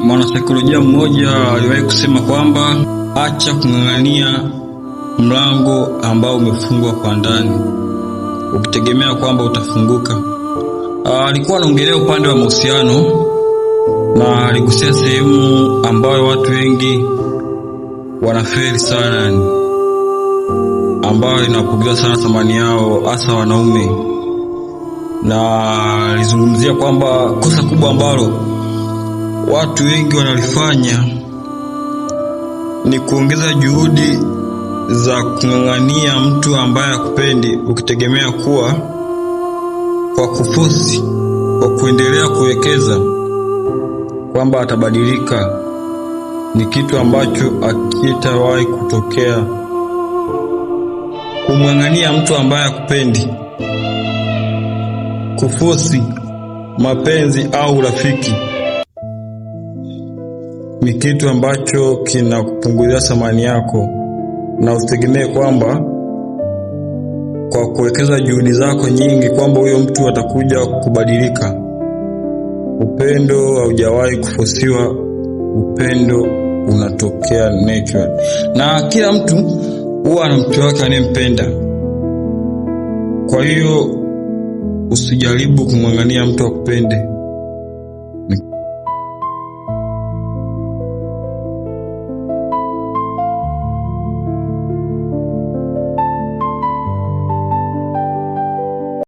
Mwanasaikolojia mmoja aliwahi kusema kwamba acha kung'ang'ania mlango ambao umefungwa kwa ndani ukitegemea kwamba utafunguka. Alikuwa anaongelea upande wa mahusiano na aligusia sehemu ambayo watu wengi wanafeli sana, ambayo inapunguza sana thamani yao, hasa wanaume. Na alizungumzia kwamba kosa kubwa ambalo watu wengi wanalifanya ni kuongeza juhudi za kung'ang'ania mtu ambaye hakupendi ukitegemea kuwa kwa kufosi, kwa kuendelea kuwekeza kwamba atabadilika. Ni kitu ambacho hakitawahi kutokea. Kumng'ang'ania mtu ambaye hakupendi, kufosi mapenzi au rafiki, ni kitu ambacho kinakupunguzia thamani yako, na usitegemee kwamba kwa kuwekeza juhudi zako nyingi kwamba huyo mtu atakuja kubadilika. Upendo haujawahi kufosiwa, upendo unatokea natural. Na kila mtu huwa ana mtu wake anayempenda. Kwa hiyo usijaribu kumng'ang'ania mtu akupende.